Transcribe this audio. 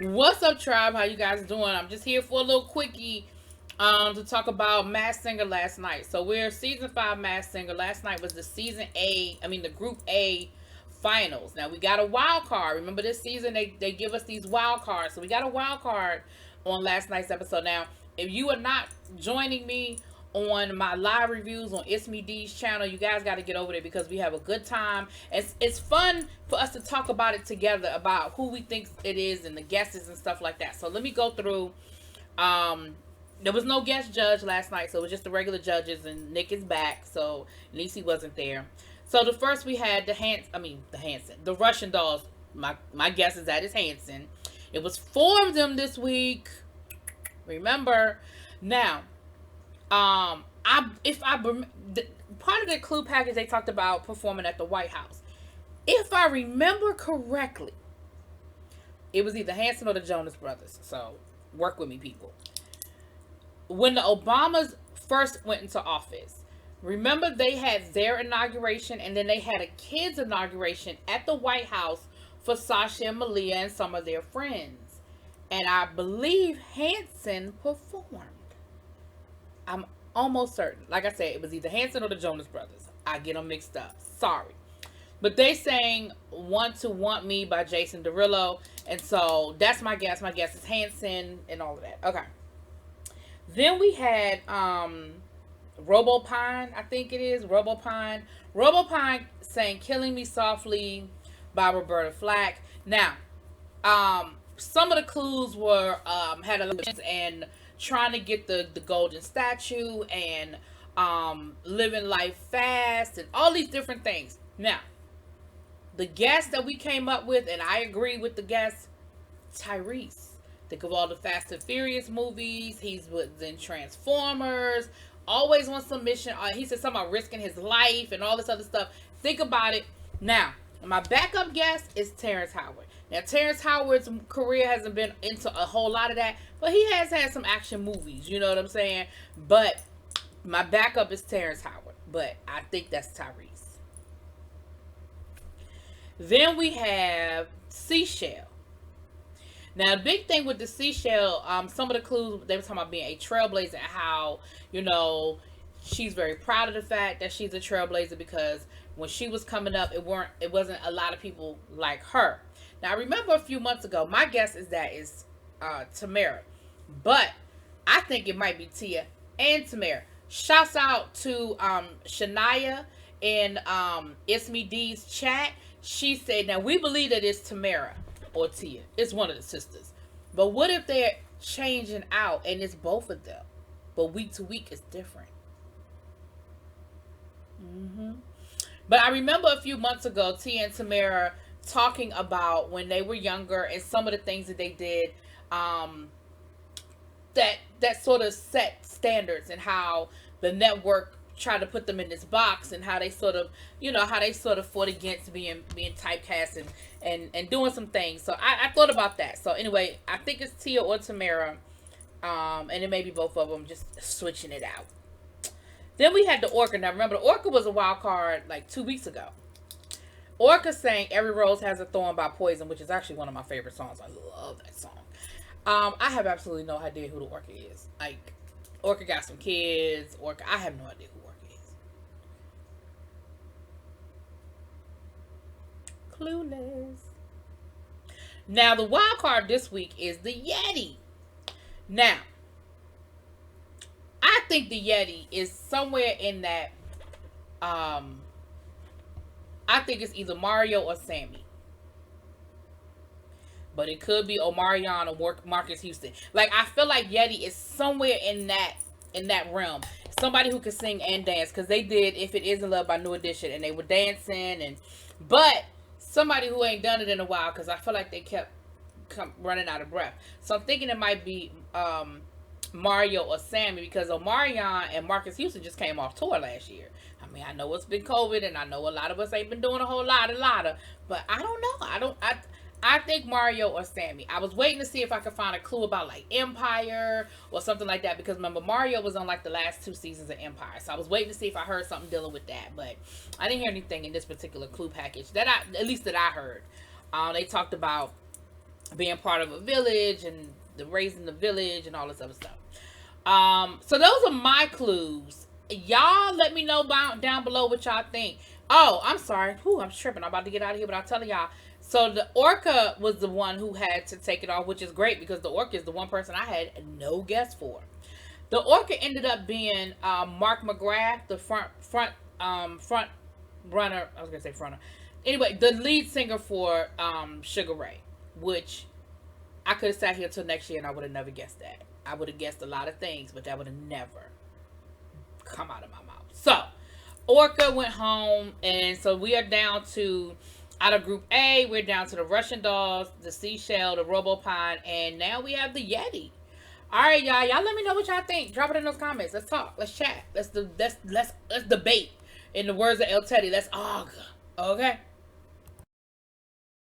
What's up, tribe? How you guys doing? I'm just here for a little quickie to talk about Masked Singer last night. So we're season 5 Masked Singer. Last night was the the group A finals. Now we got a wild card. Remember this season they give us these wild cards. So we got a wild card on last night's episode. Now, if you are not joining me on my live reviews on It's Me D's channel, you guys got to get over there because we have a good time. It's fun for us to talk about it together, about who we think it is and the guesses and stuff like that. So let me go through. There was no guest judge last night, so it was just the regular judges, and Nick is back, so at least he wasn't there. So the first we had the Russian dolls. My guess is that is Hanson. It was 4 of them this week. Remember, now, part of the clue package they talked about performing at the White House. If I remember correctly, it was either Hanson or the Jonas Brothers. So work with me, people. When the Obamas first went into office, remember they had their inauguration and then they had a kid's inauguration at the White House for Sasha and Malia and some of their friends. And I believe Hanson performed. I'm almost certain. Like I said, it was either Hanson or the Jonas Brothers. I get them mixed up. Sorry. But they sang Want to Want Me by Jason Derulo. And so that's my guess. My guess is Hanson and all of that. Okay. Then we had RoboPine, I think it is. RoboPine. RoboPine sang Killing Me Softly by Roberta Flack. Now, some of the clues were had a and trying to get the golden statue and living life fast and all these different things. Now, the guess that we came up with, and I agree with the guess, Tyrese. Think of all the Fast and Furious movies. He's in Transformers. Always on some mission. He said something about risking his life and all this other stuff. Think about it. Now, my backup guess is Terrence Howard. Now, Terrence Howard's career hasn't been into a whole lot of that, but he has had some action movies. You know what I'm saying? But my backup is Terrence Howard. But I think that's Tyrese. Then we have Seashell. Now, the big thing with the Seashell, some of the clues, they were talking about being a trailblazer and how, she's very proud of the fact that she's a trailblazer because when she was coming up, it wasn't a lot of people like her. Now, I remember a few months ago, my guess is that is Tamara. But I think it might be Tia and Tamara. Shouts out to Shania in It's Me D's chat. She said, now we believe that it's Tamara or Tia. It's one of the sisters. But what if they're changing out and it's both of them? But week to week is different. But I remember a few months ago, Tia and Tamara talking about when they were younger and some of the things that they did that sort of set standards and how the network tried to put them in this box and how they sort of fought against being typecast and doing some things. So I thought about that. So anyway, I think it's Tia or Tamara, and it may be both of them, just switching it out. Then we had the Orca. Now remember, the Orca was a wild card like 2 weeks ago. Orca sang Every Rose Has a Thorn by Poison, which is actually one of my favorite songs. I love that song. I have absolutely no idea who the Orca is. Like, Orca got some kids. Orca, I have no idea who Orca is. Clueless. Now, the wild card this week is the Yeti. Now, I think the Yeti is somewhere in that. I think it's either Mario or Sammy. But it could be Omarion or Marcus Houston. Like, I feel like Yeti is somewhere in that realm. Somebody who can sing and dance. Because they did If It Isn't Love by New Edition. And they were dancing. But somebody who ain't done it in a while. Because I feel like they kept running out of breath. So I'm thinking it might be Mario or Sammy. Because Omarion and Marcus Houston just came off tour last year. I mean, I know it's been COVID. And I know a lot of us ain't been doing a whole lot. But I don't know. I think Mario or Sammy. I was waiting to see if I could find a clue about like Empire or something like that. Because remember, Mario was on like the last 2 seasons of Empire. So I was waiting to see if I heard something dealing with that. But I didn't hear anything in this particular clue package. At least that I heard. They talked about being part of a village and the raising the village and all this other stuff. So those are my clues. Y'all let me know down below what y'all think. Oh, I'm sorry. I'm tripping. I'm about to get out of here, but I'll tell y'all. So the orca was the one who had to take it off, which is great because the orca is the one person I had no guess for. The orca ended up being Mark McGrath, the front runner. I was gonna say fronter. Anyway, the lead singer for Sugar Ray, which I could have sat here till next year and I would have never guessed that. I would have guessed a lot of things, but that would have never come out of my mouth. So, Orca went home, and so we are down to, out of Group A, we're down to the Russian dolls, the seashell, the Robopine, and now we have the Yeti. All right, y'all. Y'all let me know what y'all think. Drop it in those comments. Let's talk. Let's chat. Let's debate. In the words of El Teddy, let's argue. Okay?